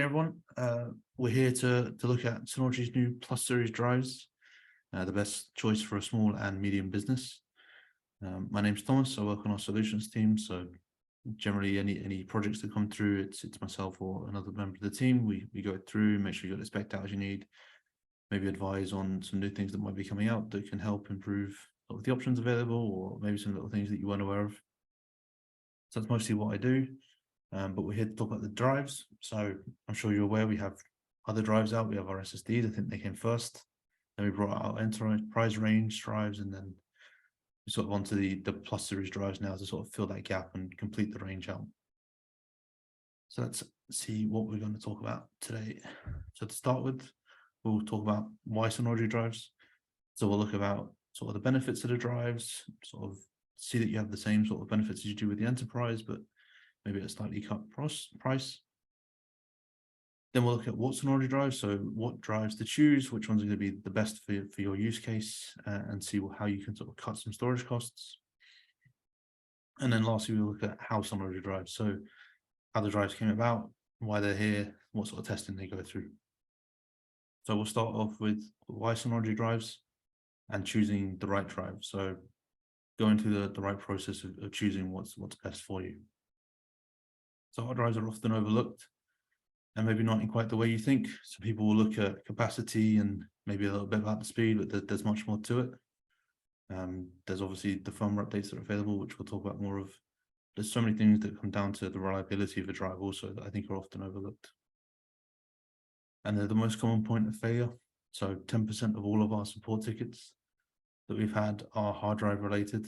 Everyone, we're here to look at Synology's new Plus series drives, the best choice for a small and medium business. My name's Thomas. I work on our solutions team, so generally any projects that come through, it's myself or another member of the team. We go through, make sure you got the spec out as you need, maybe advise on some new things that might be coming out that can help improve the options available, or maybe some little things that you weren't aware of. So that's mostly what I do. But we're here to talk about the drives. So I'm sure you're aware we have other drives out. We have our SSDs. I think they came first. Then we brought out enterprise range drives, and then we sort of onto the Plus series drives now to sort of fill that gap and complete the range out. So let's see what we're going to talk about today. So to start with, we'll talk about why Synology drives. So we'll look about sort of the benefits of the drives, sort of see that you have the same sort of benefits as you do with the enterprise, but maybe at a slightly cut price. Then we'll look at what Synology drives, so what drives to choose, which ones are going to be the best for your use case, and see how you can sort of cut some storage costs. And then lastly, we'll look at how Synology drives, so how the drives came about, why they're here, what sort of testing they go through. So we'll start off with why Synology drives and choosing the right drive. So going through the right process of choosing what's best for you. So hard drives are often overlooked and maybe not in quite the way you think. So people will look at capacity and maybe a little bit about the speed, but there's much more to it. There's obviously the firmware updates that are available, which we'll talk about more of. There's so many things that come down to the reliability of a drive also that I think are often overlooked. And they're the most common point of failure. So 10% of all of our support tickets that we've had are hard drive related.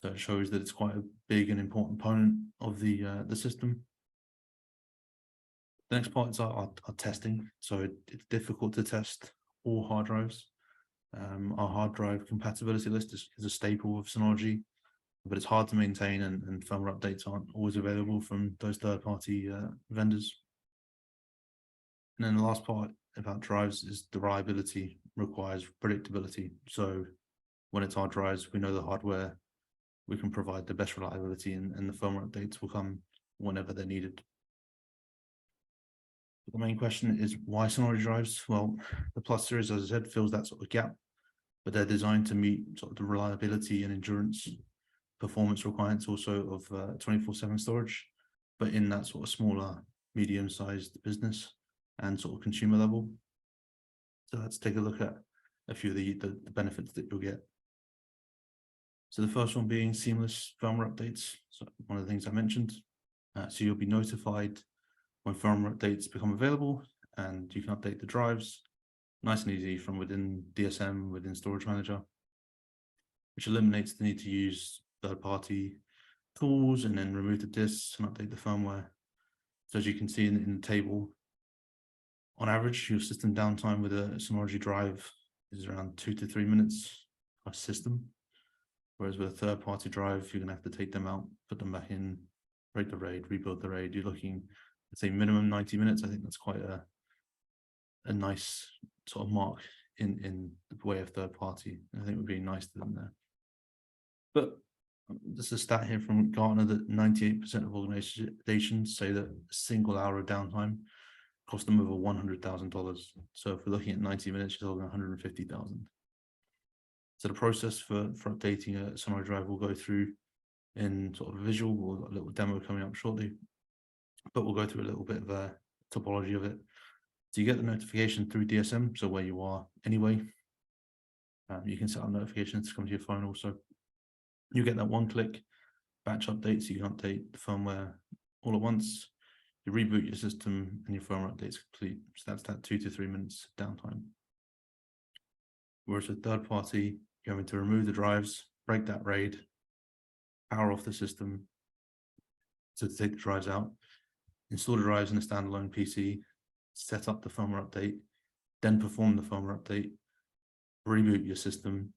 So it shows that it's quite a big and important component of the system. The next part is our testing. So it's difficult to test all hard drives. Our hard drive compatibility list is a staple of Synology, but it's hard to maintain, and firmware updates aren't always available from those third-party vendors. And then the last part about drives is the reliability requires predictability. So when it's hard drives, we know the hardware, we can provide the best reliability, and the firmware updates will come whenever they're needed. The main question is why Synology drives? Well, the Plus series, as I said, fills that sort of gap, but they're designed to meet sort of the reliability and endurance performance requirements also of 24/7 storage, but in that sort of smaller, medium-sized business and sort of consumer level. So let's take a look at a few of the benefits that you'll get. So the first one being seamless firmware updates. So one of the things I mentioned. So you'll be notified when firmware updates become available, and you can update the drives nice and easy from within DSM, within Storage Manager, which eliminates the need to use third-party tools and then remove the disks and update the firmware. So as you can see in the table, on average, your system downtime with a Synology drive is around 2 to 3 minutes per system. Whereas with a third-party drive, you're going to have to take them out, put them back in, break the RAID, rebuild the RAID. You're looking, let's say, minimum 90 minutes. I think that's quite a nice sort of mark in the way of third-party. I think it would be nice to them there. But there's a stat here from Gartner that 98% of organizations say that a single hour of downtime cost them over $100,000. So if we're looking at 90 minutes, you're talking $150,000. So the process for updating a Synology drive will go through in sort of visual, or a little demo coming up shortly, but we'll go through a little bit of a topology of it. So you get the notification through DSM, so where you are anyway. You can set up notifications to come to your phone also. You get that one-click batch update, so you can update the firmware all at once. You reboot your system and your firmware update is complete. So that's that 2 to 3 minutes downtime. Whereas with third party, you're having to remove the drives, break that RAID, power off the system. So to take the drives out, install the drives in a standalone PC, set up the firmware update, then perform the firmware update, reboot your system,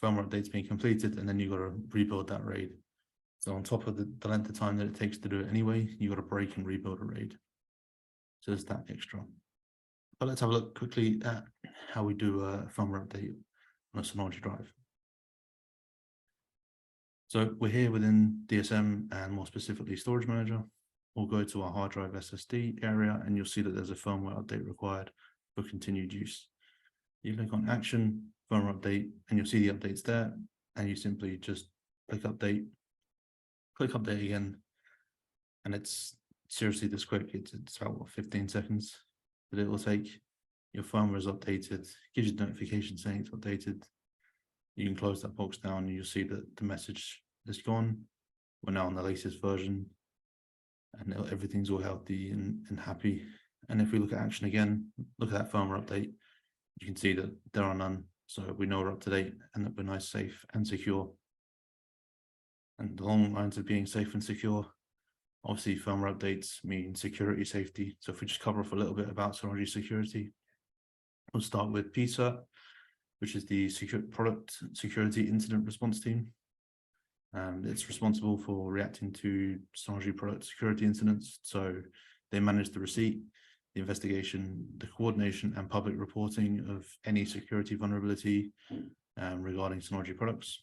firmware update's being completed, and then you've got to rebuild that RAID. So on top of the length of time that it takes to do it anyway, you've got to break and rebuild a RAID. So there's that extra. But let's have a look quickly at how we do a firmware update on a Synology drive. So we're here within DSM and more specifically Storage Manager. or go to our hard drive SSD area, and you'll see that there's a firmware update required for continued use. You click on Action, Firmware Update, and you'll see the updates there, and you simply just click Update again, and it's seriously this quick. It's about, what, 15 seconds that it will take. Your firmware is updated, gives you a notification saying it's updated. You can close that box down, and you'll see that the message is gone. We're now on the latest version, and everything's all healthy and happy. And if we look at Action again, look at that firmware update, you can see that there are none. So we know we're up to date and that we're nice, safe and secure. And along the lines of being safe and secure, obviously firmware updates mean security, safety. So if we just cover off a little bit about Synology security, we'll start with PSERT, which is the Product Security Incident Response Team. It's responsible for reacting to Synology product security incidents. So they manage the receipt, the investigation, the coordination and public reporting of any security vulnerability regarding Synology products.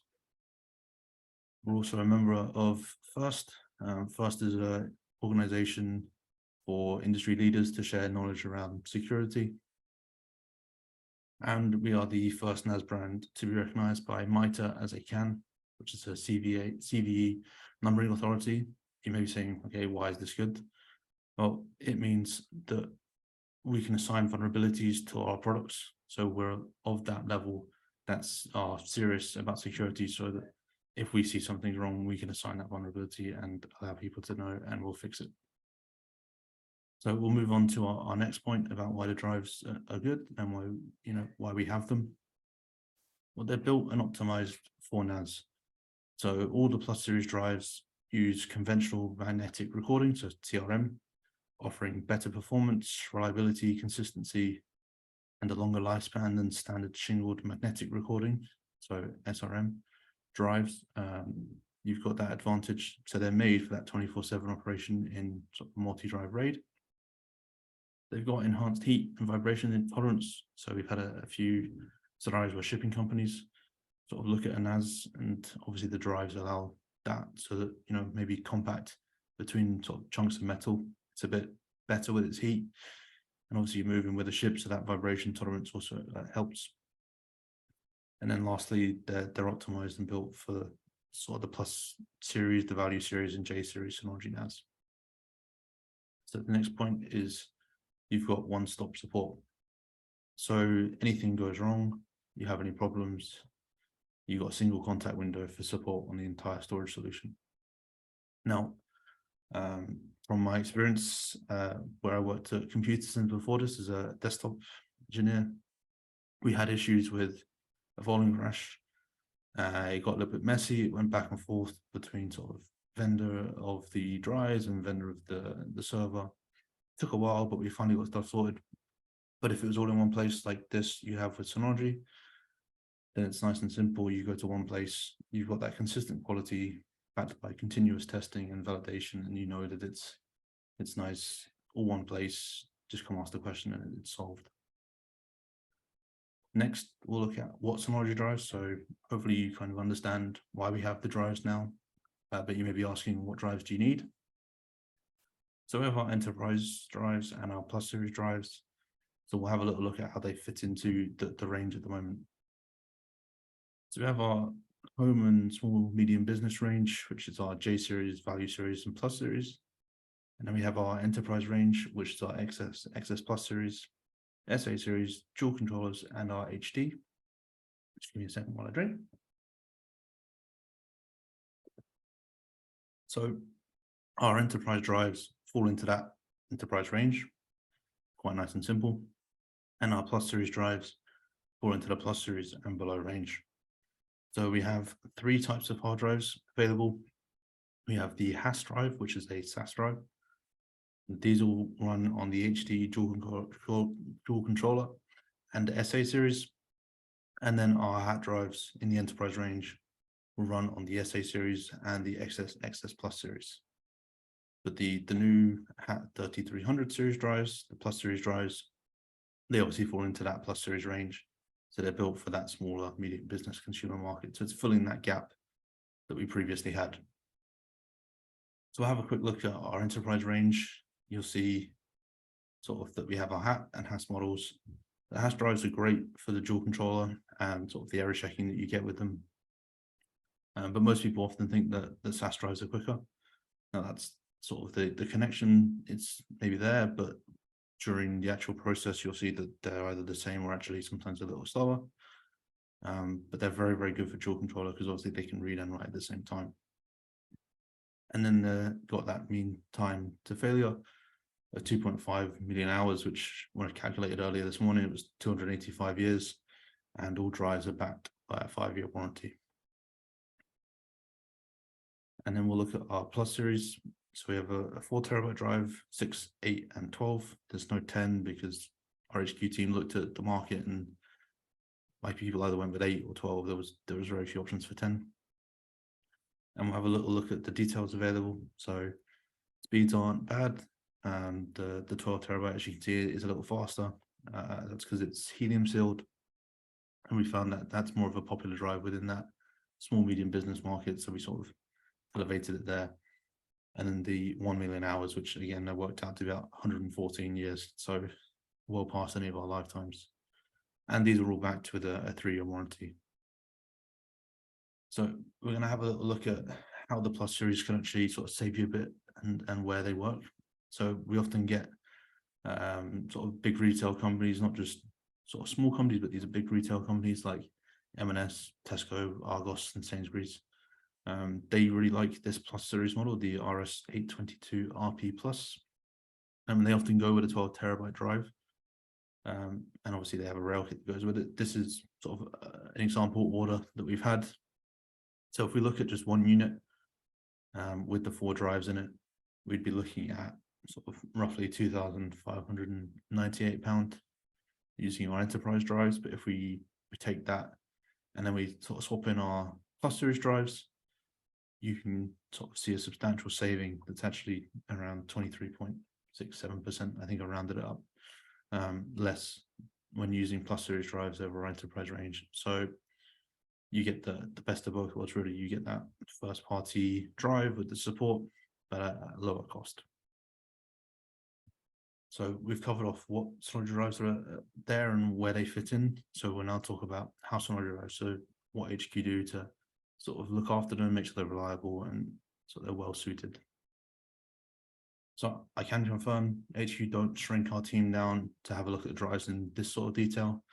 We're also a member of FIRST. FIRST is an organization for industry leaders to share knowledge around security. And we are the first NAS brand to be recognized by MITRE as a CAN, which is a CVE numbering authority. You may be saying, okay, why is this good? Well, it means that we can assign vulnerabilities to our products. So we're of that level that's serious about security, so that if we see something wrong, we can assign that vulnerability and allow people to know, and we'll fix it. So we'll move on to our next point about why the drives are good and why we have them. Well, they're built and optimized for NAS. So all the Plus Series drives use conventional magnetic recording, so TRM, offering better performance, reliability, consistency, and a longer lifespan than standard shingled magnetic recording, so SRM drives. You've got that advantage. So they're made for that 24/7 operation in sort of multi-drive RAID. They've got enhanced heat and vibration intolerance. So we've had a few scenarios where shipping companies sort of look at a NAS, and obviously the drives allow that, so that, maybe compact between sort of chunks of metal, it's a bit better with its heat. And obviously you're moving with a ship, so that vibration tolerance also helps. And then lastly, they're optimized and built for sort of the Plus series, the Value series, and J series Synology NAS. So the next point is you've got one-stop support. So anything goes wrong, you have any problems, you've got a single contact window for support on the entire storage solution. Now, from my experience, where I worked at Computer Center before this as a desktop engineer, we had issues with a volume crash. It got a little bit messy. It went back and forth between sort of vendor of the drives and vendor of the server. It took a while, but we finally got stuff sorted. But if it was all in one place like this you have with Synology, then it's nice and simple. You go to one place, you've got that consistent quality backed by continuous testing and validation, and you know that it's nice, all one place. Just come ask the question and it's solved. Next, we'll look at what Synology drives. So hopefully you kind of understand why we have the drives now, but you may be asking, what drives do you need? So we have our enterprise drives and our Plus series drives. So we'll have a little look at how they fit into the range at the moment. So we have our home and small medium business range, which is our J series, Value series, and Plus series. And then we have our enterprise range, which is our XS Plus series, SA series, dual controllers, and our HD. Just give me a second while I drink. So our enterprise drives fall into that enterprise range, quite nice and simple. And our Plus series drives fall into the Plus series and below range. So we have 3 types of hard drives available. We have the HAS drive, which is a SAS drive. These will run on the HD dual controller and the SA series. And then our HAT drives in the enterprise range will run on the SA series and the XS Plus series. But the new HAT 3300 series drives, the Plus series drives, they obviously fall into that Plus series range. So they're built for that smaller medium business consumer market. So it's filling that gap that we previously had. So we'll have a quick look at our enterprise range. You'll see sort of that we have our hat and HAS models. The HAS drives are great for the dual controller and sort of the error checking that you get with them. But most people often think that the SAS drives are quicker. Now that's sort of the connection, it's maybe there, but during the actual process, you'll see that they're either the same or actually sometimes a little slower. But they're very, very good for dual controller because obviously they can read and write at the same time. And then got that mean time to failure of 2.5 million hours, which when I calculated earlier this morning, it was 285 years, and all drives are backed by a 5-year warranty. And then we'll look at our Plus series. So we have a 4 terabyte drive, 6, 8, and 12. There's no 10 because our HQ team looked at the market and like people either went with 8 or 12. There was very few options for 10. And we'll have a little look at the details available. So speeds aren't bad. The 12 terabyte, as you can see, is a little faster. That's because it's helium sealed. And we found that that's more of a popular drive within that small, medium business market. So we sort of elevated it there. And then the 1 million hours, which again, worked out to be about 114 years. So well past any of our lifetimes. And these are all backed with a 3-year warranty. So we're going to have a little look at how the Plus series can actually sort of save you a bit and where they work. So we often get sort of big retail companies, not just sort of small companies, but these are big retail companies like M&S, Tesco, Argos, and Sainsbury's. They really like this Plus series model, the RS822 RP Plus. They often go with a 12 terabyte drive. And obviously they have a rail kit that goes with it. This is sort of an example order that we've had. So if we look at just one unit with the 4 drives in it, we'd be looking at sort of roughly £2,598 using our enterprise drives. But if we take that and then we sort of swap in our Plus series drives, you can sort of see a substantial saving that's actually around 23.67%. I think I rounded it up, less when using Plus series drives over our enterprise range. So you get the best of both worlds, really. You get that first party drive with the support, but at a lower cost. So we've covered off what Synology drives are there and where they fit in. So we'll now talk about how Synology drives, so what HQ do to sort of look after them, make sure they're reliable and so they're well suited. So I can confirm HQ don't shrink our team down to have a look at the drives in this sort of detail,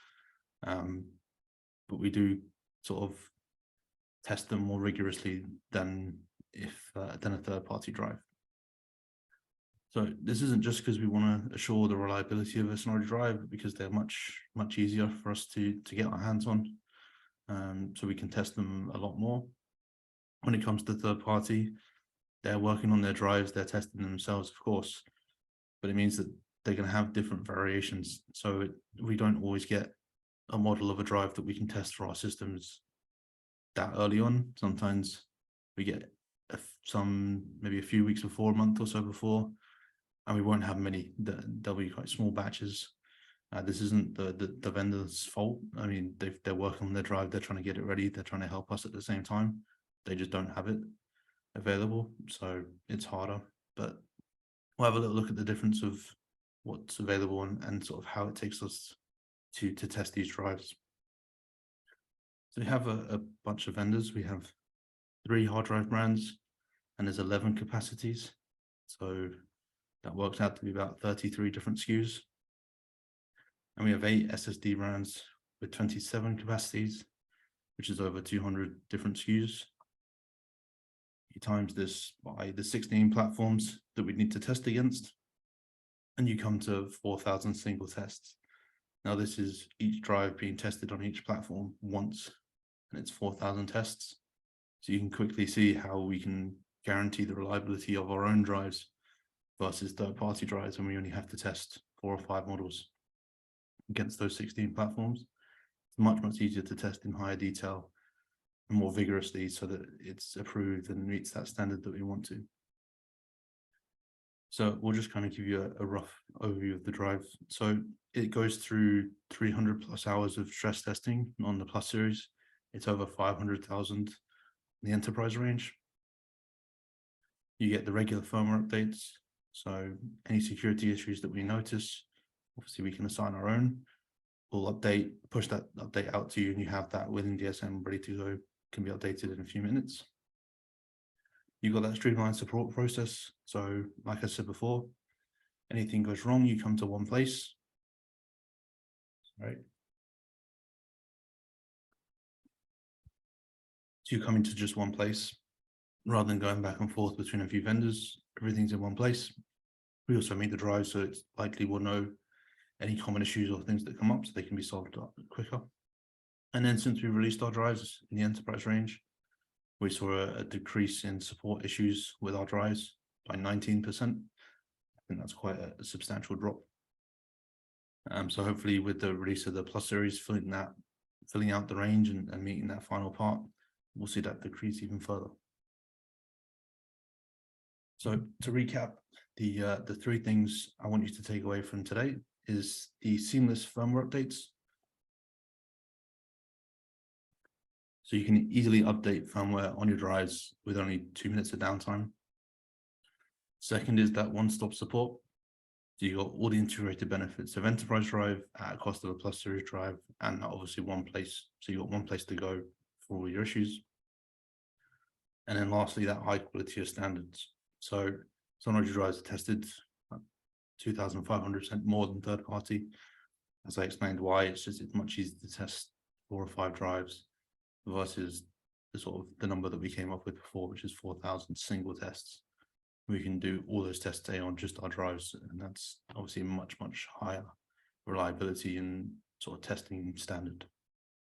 but we do sort of test them more rigorously than a third-party drive. So this isn't just because we want to assure the reliability of a Synology drive, but because they're much easier for us to get our hands on, so we can test them a lot more. When it comes to third-party, they're working on their drives, they're testing themselves, of course, but it means that they're going to have different variations. So we don't always get a model of a drive that we can test for our systems that early on. Sometimes we get maybe a few weeks before, a month or so before, and we won't have many. There'll be quite small batches. This isn't the vendor's fault. I mean, they're working on their drive, they're trying to get it ready, they're trying to help us at the same time. They just don't have it available, so it's harder. But we'll have a little look at the difference of what's available and sort of how it takes us to test these drives. So we have a bunch of vendors. We have 3 hard drive brands, and there's 11 capacities. So that works out to be about 33 different SKUs. And we have 8 SSD brands with 27 capacities, which is over 200 different SKUs. You times this by the 16 platforms that we need to test against, and you come to 4,000 single tests. Now this is each drive being tested on each platform once, and it's 4,000 tests. So you can quickly see how we can guarantee the reliability of our own drives versus third-party drives when we only have to test 4 or 5 models against those 16 platforms. It's much easier to test in higher detail and more vigorously so that it's approved and meets that standard that we want to. So we'll just kind of give you a rough overview of the drive. So it goes through 300+ hours of stress testing on the Plus series. It's over 500,000 in the enterprise range. You get the regular firmware updates. So any security issues that we notice, obviously we can assign our own. We'll push that update out to you, and you have that within DSM ready to go, can be updated in a few minutes. You've got that streamlined support process. So like I said before, anything goes wrong, you come to one place, right? So you come into just one place rather than going back and forth between a few vendors. Everything's in one place. We also meet the drive, so it's likely we'll know any common issues or things that come up, so they can be solved up quicker. And then since we released our drives in the enterprise range, we saw a decrease in support issues with our drives by 19%. I think that's quite a substantial drop. So hopefully with the release of the Plus series, filling out the range and meeting that final part, we'll see that decrease even further. So to recap, the three things I want you to take away from today is the seamless firmware updates. So you can easily update firmware on your drives with only 2 minutes of downtime. Second is that one-stop support. So you got all the integrated benefits of enterprise drive at a cost of a Plus series drive, and obviously one place. So you got one place to go for all your issues. And then lastly, that high quality of standards. So Synology drives are tested 2,500% more than third party. As I explained why, it's much easier to test 4 or 5 drives versus the number that we came up with before, which is 4,000 single tests. We can do all those tests today on just our drives, and that's obviously much higher reliability and testing standard.